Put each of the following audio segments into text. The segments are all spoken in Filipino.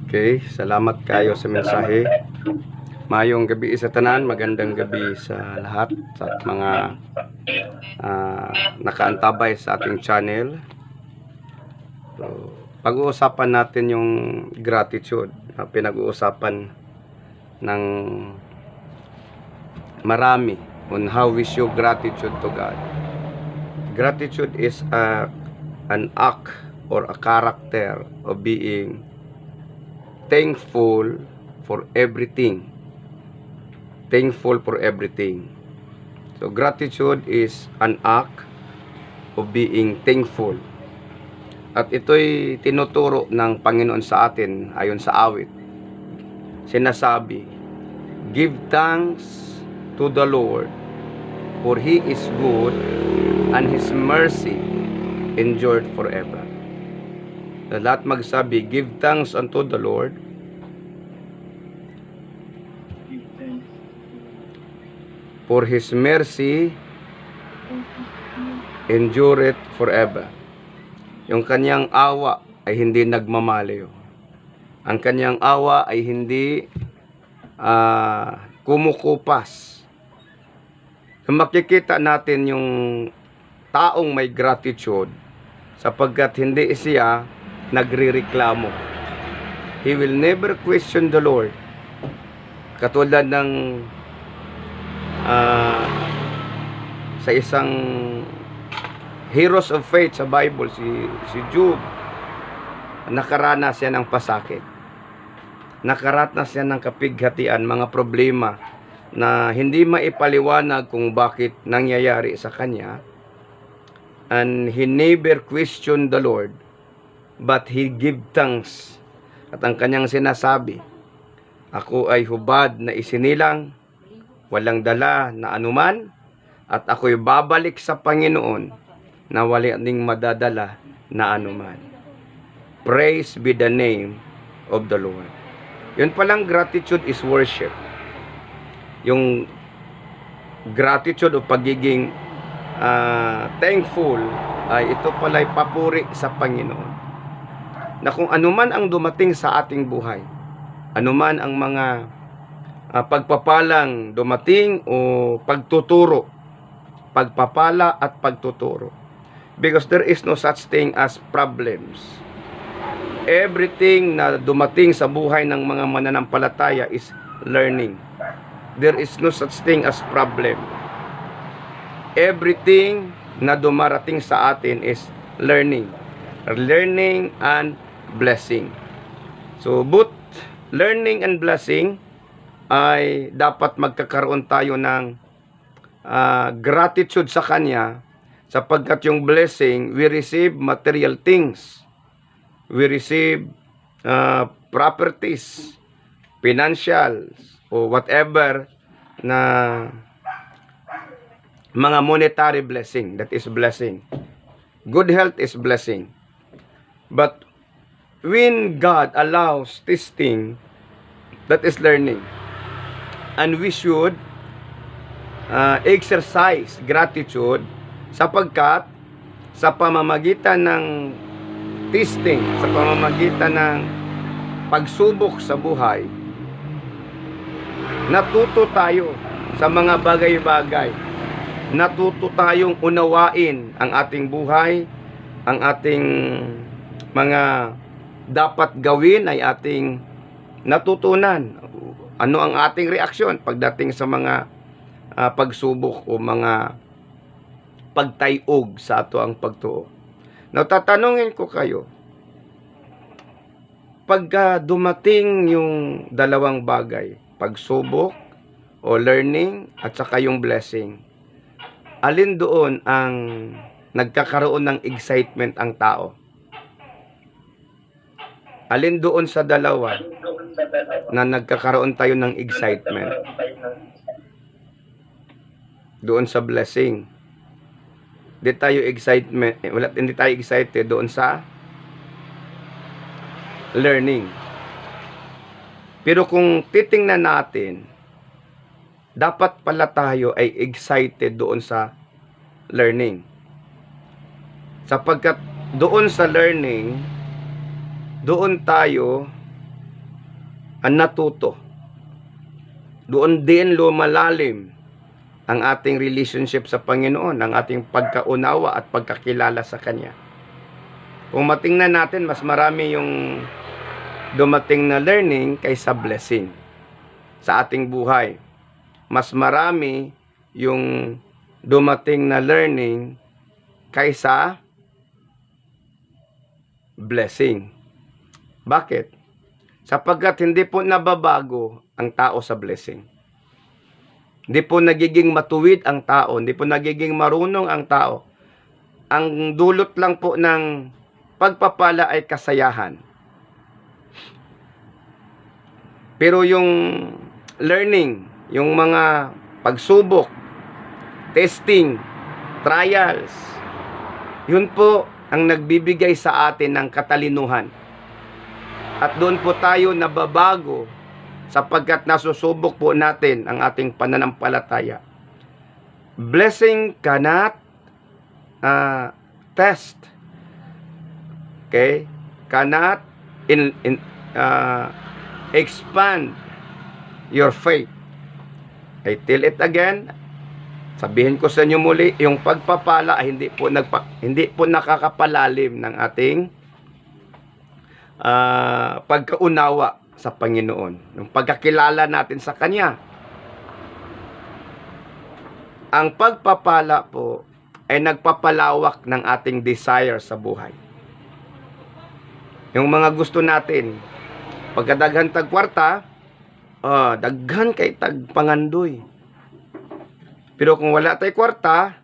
Okay, salamat kayo sa mensahe. Mayong gabi sa tanan, magandang gabi sa lahat sa mga nakaantabay sa ating channel. So, pag-uusapan natin yung gratitude na pinag-uusapan ng marami on how we show gratitude to God. Gratitude is an act or a character of being thankful for everything. Thankful for everything. So gratitude is an act of being thankful. At ito'y tinuturo ng Panginoon sa atin ayon sa awit. Sinasabi, give thanks to the Lord, for He is good and His mercy endured forever. Lahat magsabi, give thanks unto the Lord, for His mercy endureth forever. Yung kanyang awa ay hindi nagmamaliw. Ang kanyang awa ay hindi kumukupas. Makikita natin yung taong may gratitude sapagkat hindi siya nagrereklamo. He will never question the Lord. Katulad ng sa isang heroes of faith sa Bible, si Job, nakaranas siya ng pasakit. Nakaranas siya ng kapighatian, mga problema na hindi maipaliwanag kung bakit nangyayari sa kanya. And he never questioned the Lord, but he give thanks. At ang kanyang sinasabi, ako ay hubad na isinilang, walang dala na anuman, at ako'y babalik sa Panginoon na wala ning madadala na anuman. Praise be the name of the Lord. Yun palang gratitude is worship. Yung gratitude o pagiging thankful ay ito pala'y papuri sa Panginoon. Na kung anuman ang dumating sa ating buhay, anuman ang mga pagpapalang dumating o pagtuturo, pagpapala at pagtuturo. Because there is no such thing as problems. Everything na dumating sa buhay ng mga mananampalataya is learning. There is no such thing as problem. Everything na dumarating sa atin is learning. Learning and blessing. So both learning and blessing ay dapat magkakaroon tayo ng gratitude sa Kanya, sapagkat yung blessing, we receive material things. We receive properties, financials, o whatever na mga monetary blessing. That is blessing. Good health is blessing. But when God allows this thing, that is learning. And we should exercise gratitude sapagkat sa pamamagitan ng testing, sa pamamagitan ng pagsubok sa buhay, natuto tayo sa mga bagay-bagay. Natuto tayong unawain ang ating buhay, ang ating mga dapat gawin ay ating natutunan. Ano ang ating reaksyon pagdating sa mga pagsubok o mga pagtayog sa ato ang pagtuo. Now, tatanungin ko kayo, pagka dumating yung dalawang bagay, pagsubok o learning at saka yung blessing, alin doon ang nagkakaroon ng excitement ang tao? Alin doon sa dalawa na nagkakaroon tayo ng excitement? Doon sa blessing. Hindi tayo excited doon sa learning. Pero kung titingnan natin, dapat pala tayo ay excited doon sa learning. Sapagkat doon sa learning, doon tayo ang natuto. Doon din lumalalim ang ating relationship sa Panginoon, ang ating pagkaunawa at pagkakilala sa Kanya. Kung matingnan natin, mas marami yung dumating na learning kaysa blessing sa ating buhay. Mas marami yung dumating na learning kaysa blessing. Bakit? Sapagkat hindi po nababago ang tao sa blessing. Hindi po nagiging matuwid ang tao, hindi po nagiging marunong ang tao. Ang dulot lang po ng pagpapala ay kasayahan. Pero yung learning, yung mga pagsubok, testing, trials, yun po ang nagbibigay sa atin ng katalinuhan. At doon po tayo nababago sapagkat nasusubok po natin ang ating pananampalataya. Blessing cannot test. Okay? Cannot expand your faith. I tell it again. Sabihin ko sa inyo muli, yung pagpapala ay hindi po nakakapalalim ng ating pagkaunawa sa Panginoon. Yung pagkakilala natin sa Kanya. Ang pagpapala po ay nagpapalawak ng ating desire sa buhay. Yung mga gusto natin, pagkadaghan tag kwarta, daghan kay tag pangandoy. Pero kung wala tay kwarta,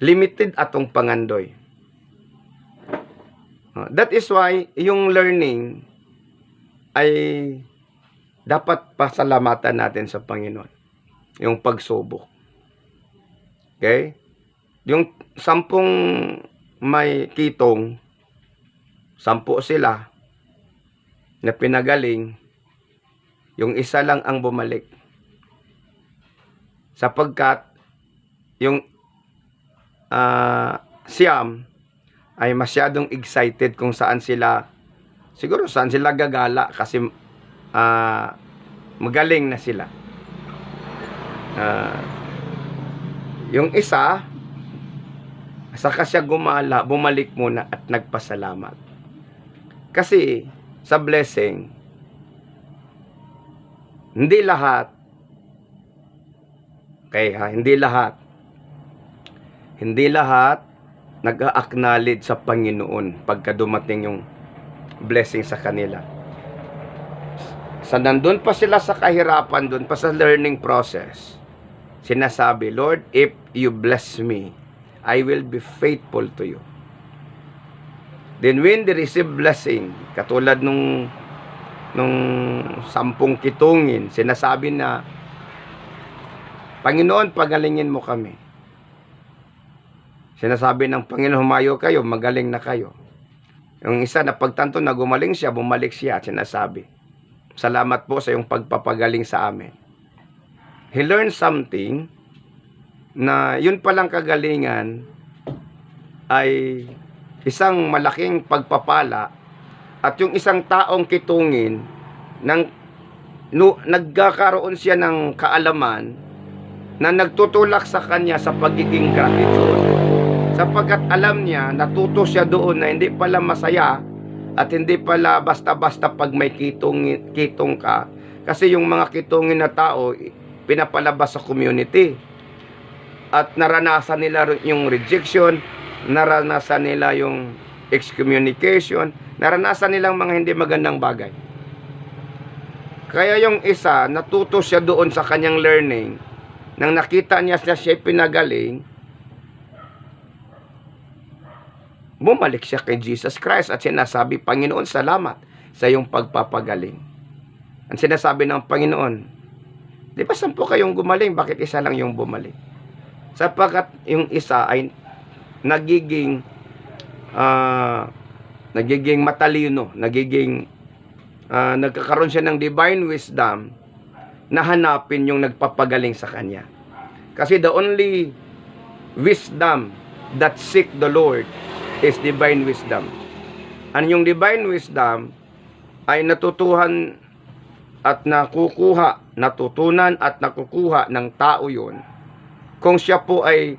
limited atong pangandoy. That is why yung learning ay dapat pasalamatan natin sa Panginoon. Yung pagsubok. Okay? Yung 10 may kitong, 10 sila na pinagaling, yung isa lang ang bumalik. Sapagkat yung siyam ay masyadong excited kung saan sila, siguro saan sila gagala kasi magaling na sila. Yung isa, saka siya gumala, bumalik muna at nagpasalamat. Kasi sa blessing, hindi lahat, okay ha, hindi lahat nag-a-acknowledge sa Panginoon pagka dumating yung blessing sa kanila. Sa nandun pa sila sa kahirapan, dun pa sa learning process, sinasabi, Lord, if you bless me, I will be faithful to you. Then when they receive blessing, katulad nung 10 kitungin, sinasabi na, Panginoon, pagalingin mo kami. Sinasabi ng Panginoon, humayo kayo, magaling na kayo. Yung isa na pagtanto na gumaling siya, bumalik siya at sinasabi, salamat po sa iyong pagpapagaling sa amin. He learned something na yun palang kagalingan ay isang malaking pagpapala at yung isang taong kitungin nagkakaroon siya ng kaalaman na nagtutulak sa kanya sa pagiging gratitude. Sapagkat alam niya, natuto siya doon na hindi pala masaya at hindi pala basta-basta pag may kitong ka. Kasi yung mga kitungin na tao, pinapalabas sa community. At naranasan nila yung rejection, naranasan nila yung excommunication, naranasan nilang mga hindi magandang bagay. Kaya yung isa, natuto siya doon sa kanyang learning, nang nakita niya siya pinagaling, bumalik siya kay Jesus Christ at sinasabi, Panginoon, salamat sa iyong pagpapagaling. Ang sinasabi ng Panginoon, di ba 10 kayong gumaling, bakit isa lang yung bumalik? Sapagkat yung isa ay nagiging matalino, nagkakaroon siya ng divine wisdom na hanapin yung nagpapagaling sa kanya. Kasi the only wisdom that seek the Lord is divine wisdom. Ang yung divine wisdom ay natutuhan at natutunan at nakukuha ng tao yun, kung siya po ay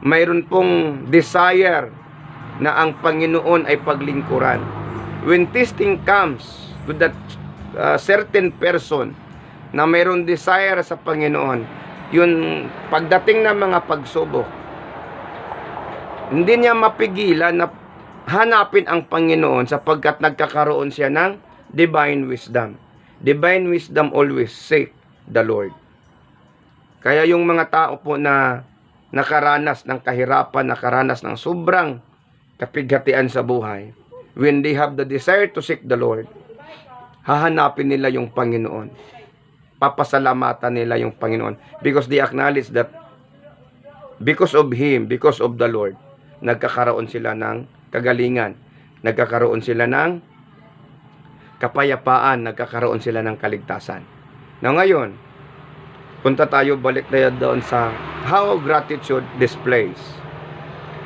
mayroon pong desire na ang Panginoon ay paglingkuran. When testing comes to that certain person na mayroon desire sa Panginoon, yun pagdating ng mga pagsubok, hindi niya mapigilan na hanapin ang Panginoon sapagkat nagkakaroon siya ng divine wisdom. Divine wisdom always seek the Lord. Kaya yung mga tao po na nakaranas ng kahirapan, nakaranas ng sobrang kapighatian sa buhay, when they have the desire to seek the Lord, hahanapin nila yung Panginoon. Papasalamatan nila yung Panginoon because they acknowledge that because of Him, because of the Lord, nagkakaroon sila ng kagalingan, nagkakaroon sila ng kapayapaan, nagkakaroon sila ng kaligtasan. Na ngayon, punta tayo, balik tayo doon sa how gratitude displays.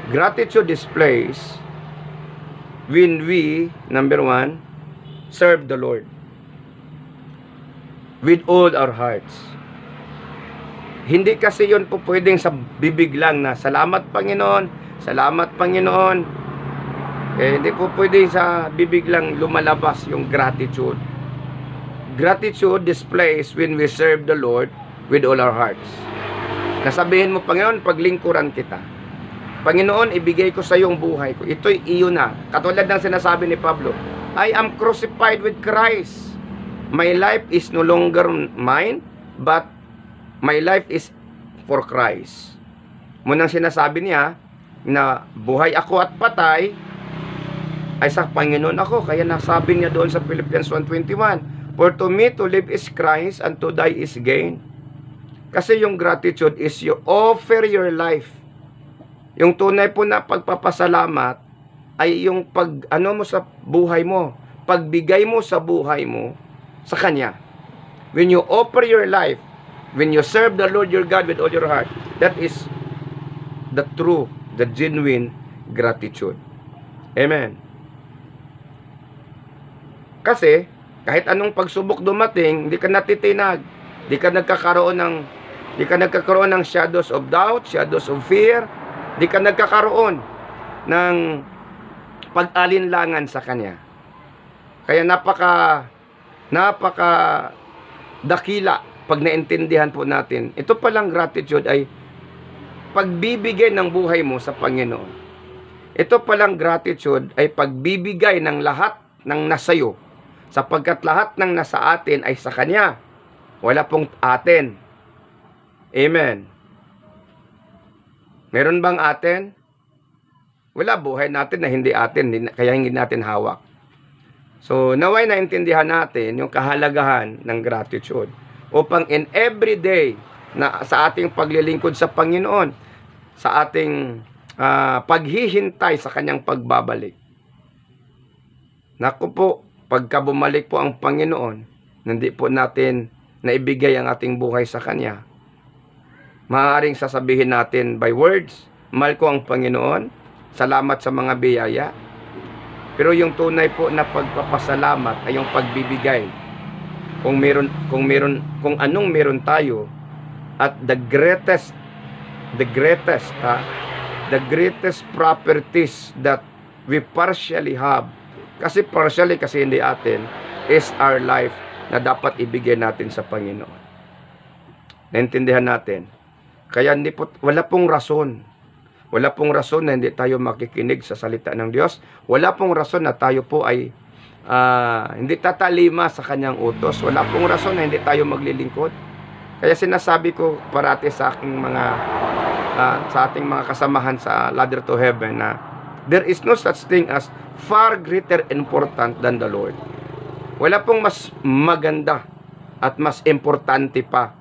Gratitude displays when we, number one, serve the Lord with all our hearts. Hindi kasi yun po pwedeng sa bibig lang na salamat Panginoon, salamat Panginoon. Hindi po pwede sa bibig lang lumalabas yung gratitude. Gratitude displays when we serve the Lord with all our hearts. Nasabihin mo, Panginoon, paglingkuran kita. Panginoon, ibigay ko sa iyo ang buhay ko. Ito'y iyo na. Katulad ng sinasabi ni Pablo, I am crucified with Christ. My life is no longer mine, but my life is for Christ. Munang sinasabi niya na buhay ako at patay ay sa Panginoon ako. Kaya nasabi niya doon sa Philippians 1:21, for to me to live is Christ and to die is gain. Kasi yung gratitude is you offer your life. Yung tunay po na pagpapasalamat ay yung mo sa buhay mo, pagbigay mo sa buhay mo sa Kanya. When you offer your life, when you serve the Lord your God with all your heart, that is the true, the genuine gratitude. Amen. Kasi, kahit anong pagsubok dumating, hindi ka natitinag. Hindi ka nagkakaroon ng shadows of doubt, shadows of fear. Hindi ka nagkakaroon ng pag-alinlangan sa Kanya. Kaya napaka dakila pag naintindihan po natin. Ito palang gratitude ay pagbibigay ng buhay mo sa Panginoon. Ito palang gratitude ay pagbibigay ng lahat ng nasayo. Sapagkat lahat ng nasa atin ay sa Kanya. Wala pong atin. Amen. Meron bang atin? Wala, buhay natin na hindi atin, kaya hindi natin hawak. So, naway naintindihan natin yung kahalagahan ng gratitude. Upang in every day na sa ating paglilingkod sa Panginoon, sa ating paghihintay sa Kanyang pagbabalik. Naku po, pagka bumalik po ang Panginoon, hindi po natin naibigay ang ating buhay sa Kanya, maaaring sasabihin natin by words, mahal ko ang Panginoon, salamat sa mga biyaya. Pero yung tunay po na pagpapasalamat ay yung pagbibigay. Kung anong meron tayo, at the greatest properties that we partially have, kasi hindi atin, is our life na dapat ibigay natin sa Panginoon. Naintindihan natin? Kaya wala pong rason. Wala pong rason na hindi tayo makikinig sa salita ng Diyos. Wala pong rason na tayo po ay hindi tatalima sa Kanyang utos. Wala pong rason na hindi tayo maglilingkod. Kaya sinasabi ko parati sa aking sa ating mga kasamahan sa Ladder to Heaven na there is no such thing as far greater important than the Lord. Wala pong mas maganda at mas importante pa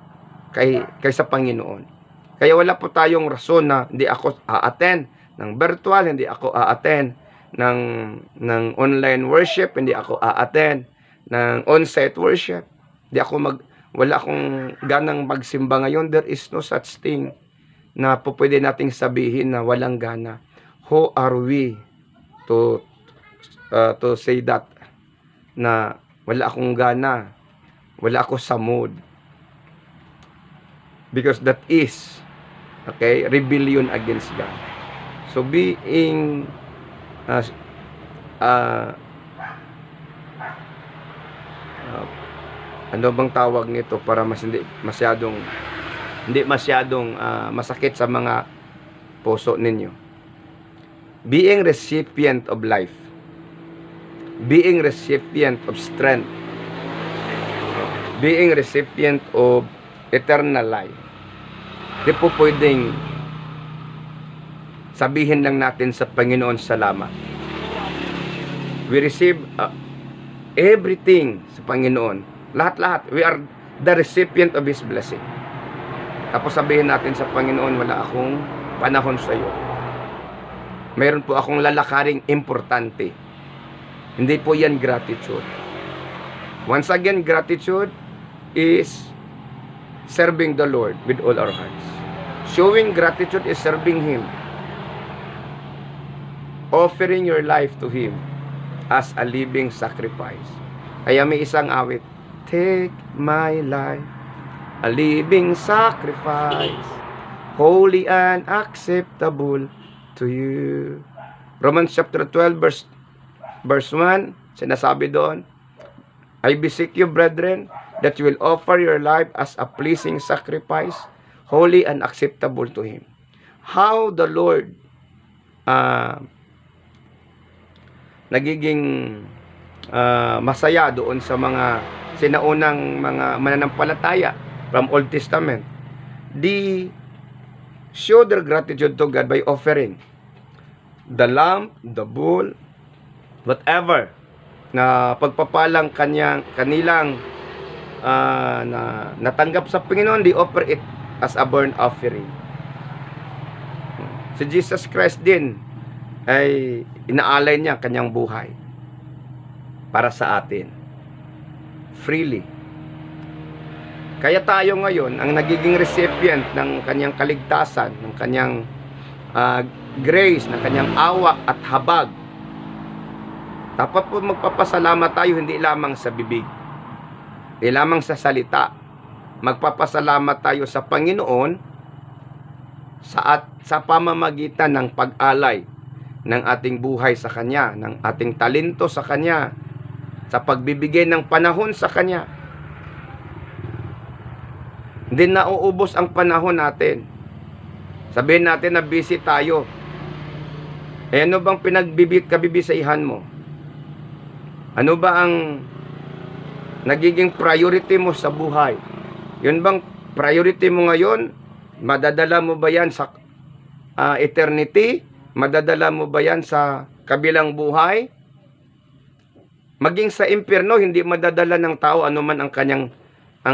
kaysa Panginoon. Kaya wala po tayong rason na hindi ako a-attend ng virtual, hindi ako a-attend ng online worship, hindi ako a-attend ng on-site worship. Wala akong ganang magsimba ngayon. There is no such thing na po pwede nating sabihin na walang gana. Who are we to say that na wala akong gana Wala ako sa mood. Because that is, okay, rebellion against God. So being ano bang tawag nito para hindi masyadong masakit sa mga puso ninyo. Being recipient of life. Being recipient of strength. Being recipient of eternal life. Di po pwedeng sabihin lang natin sa Panginoon salamat. We receive everything sa Panginoon. Lahat-lahat. We are the recipient of His blessing. Tapos sabihin natin sa Panginoon, wala akong panahon sa iyo. Mayroon po akong lalakaring importante. Hindi po yan gratitude. Once again, gratitude is serving the Lord with all our hearts. Showing gratitude is serving Him. Offering your life to Him as a living sacrifice. Kaya may isang awit, take my life, a living sacrifice, holy and acceptable to you. Romans chapter 12 verse 1, sinasabi doon, I beseech you, brethren, that you will offer your life as a pleasing sacrifice, holy and acceptable to Him. How the Lord nagiging masaya doon sa mga sinaunang mga mananampalataya from Old Testament. They show their gratitude to God by offering the lamb, the bull, whatever na pagpapalang kanilang na natanggap sa Panginoon, they offer it as a burnt offering. Si Jesus Christ din ay inaalay niya kanyang buhay para sa atin freely. Kaya tayo ngayon ang nagiging recipient ng kanyang kaligtasan, ng kanyang grace, ng kanyang awa at habag. Dapat po magpapasalamat tayo hindi lamang sa bibig, hindi lamang sa salita. Magpapasalamat tayo sa Panginoon sa pamamagitan ng pag-alay ng ating buhay sa Kanya, ng ating talento sa Kanya, sa pagbibigay ng panahon sa Kanya. Hindi nauubos ang panahon natin. Sabihin natin na busy tayo. Eh ano bang kabibisayhan mo? Ano ba ang nagiging priority mo sa buhay? Yun bang priority mo ngayon? Madadala mo ba yan sa eternity? Madadala mo ba yan sa kabilang buhay? Maging sa impyerno, hindi madadala ng tao anuman ang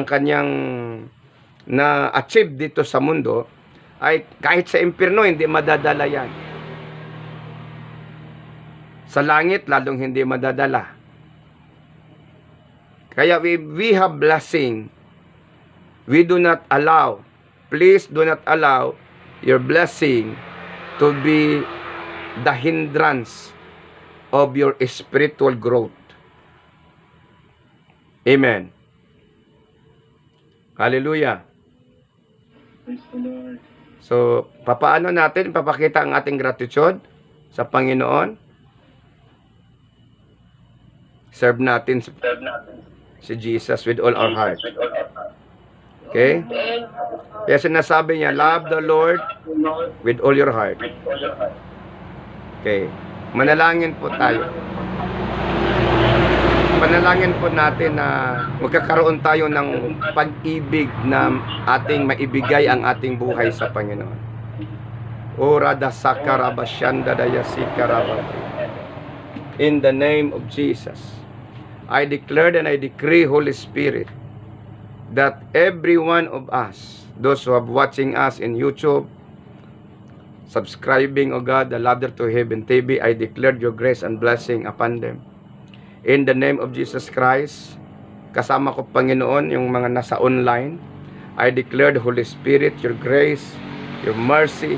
kanyang na-achieve dito sa mundo, ay kahit sa impyerno, hindi madadala yan. Sa langit, lalong hindi madadala. Kaya we have blessing. We do not allow, please do not allow your blessing to be the hindrance of your spiritual growth. Amen. Hallelujah. Praise the Lord. So, papaano natin papakita ang ating gratitude sa Panginoon? Serve natin si Jesus with all our heart. Okay? Kaya sinasabi niya, love the Lord with all your heart. Okay. Manalangin po tayo. Panalangin po natin na magkakaroon tayo ng pag-ibig na ating maibigay ang ating buhay sa Panginoon. Orada sakaraba shandadaya sikaraba. In the name of Jesus, I declare and I decree, Holy Spirit, that every one of us, those who are watching us in YouTube, subscribing, O God, the Ladder to Heaven TV, I declare your grace and blessing upon them. In the name of Jesus Christ, kasama ko, Panginoon, yung mga nasa online, I declare the Holy Spirit, your grace, your mercy,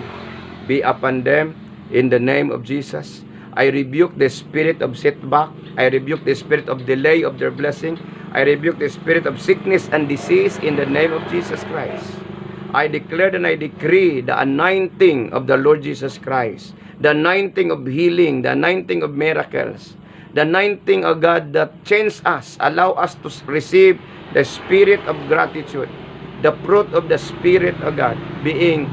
be upon them. In the name of Jesus, I rebuke the spirit of setback, I rebuke the spirit of delay of their blessing. I rebuke the spirit of sickness and disease in the name of Jesus Christ. I declare and I decree the anointing of the Lord Jesus Christ, the anointing of healing, the anointing of miracles, the anointing of God that change us, allow us to receive the spirit of gratitude, the fruit of the Spirit of God, being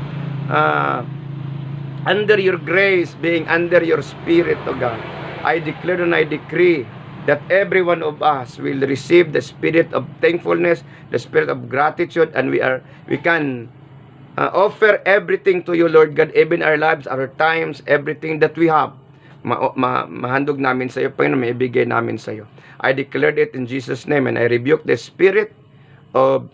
under your grace, being under your Spirit of God. I declare and I decree that every one of us will receive the spirit of thankfulness, the spirit of gratitude, and we can offer everything to you, Lord God, even our lives, our times, everything that we have. Mahandog namin sa iyo, Panginoon, maibigay namin sa iyo. I declared it in Jesus' name, and I rebuke the spirit of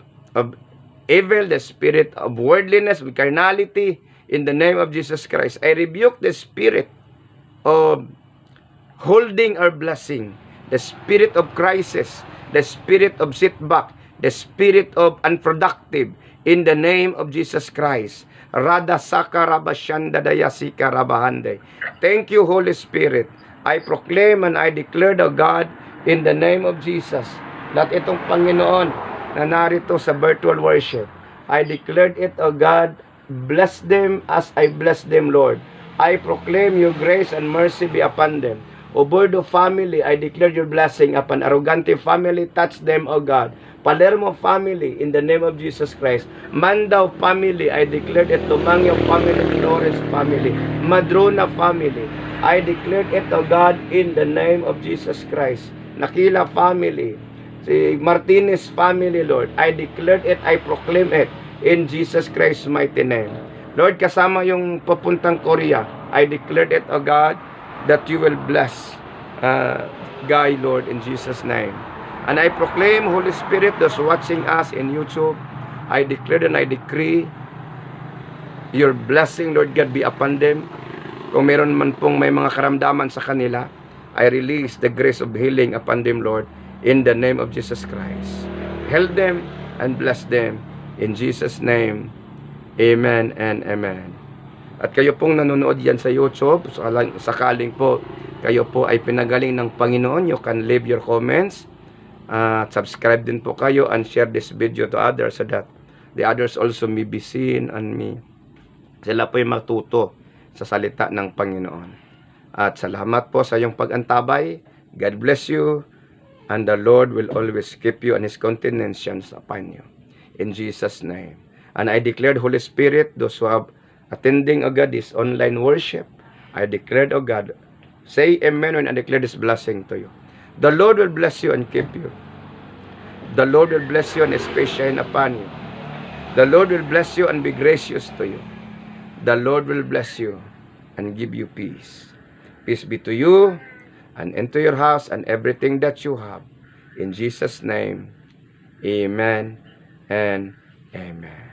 evil, the spirit of worldliness, with carnality, in the name of Jesus Christ. I rebuke the spirit of holding our blessing, the spirit of crisis, the spirit of setback, the spirit of unproductive, in the name of Jesus Christ. Rada sakarabashanda dayasika rabahande. Thank you, Holy Spirit. I proclaim and I declare the God in the name of Jesus. Lahat itong Panginoon na narito sa virtual worship, I declared it, O God, bless them as I bless them, Lord. I proclaim your grace and mercy be upon them. O Bordo family, I declare your blessing upon Arrogante family. Touch them, O God. Palermo family, in the name of Jesus Christ. Mandao family, I declared it. Tumangyo family, Flores family, Madrona family, I declared it, O God, in the name of Jesus Christ. Nakila family, si Martinez family, Lord, I declared it, I proclaim it, in Jesus Christ's mighty name. Lord, kasama yung papuntang Korea, I declared it, O God, that you will bless Guy, Lord, in Jesus' name. And I proclaim, Holy Spirit, those watching us in YouTube, I declare and I decree your blessing, Lord God, be upon them. Kung meron man pong may mga karamdaman sa kanila, I release the grace of healing upon them, Lord, in the name of Jesus Christ. Help them and bless them. In Jesus' name, amen and amen. At kayo pong nanonood yan sa YouTube, sakaling po kayo po ay pinagaling ng Panginoon, you can leave your comments. Subscribe din po kayo and share this video to others so that the others also may be seen and sila po ay matuto sa salita ng Panginoon. At salamat po sa iyong pag-antabay. God bless you, and the Lord will always keep you and His countenance upon you. In Jesus' name. And I declared, Holy Spirit, those who have attending, O God, this online worship, I declared, O God, say amen when I declare this blessing to you. The Lord will bless you and keep you. The Lord will bless you and His face shine upon you. The Lord will bless you and be gracious to you. The Lord will bless you and give you peace. Peace be to you and into your house and everything that you have. In Jesus' name, amen and amen.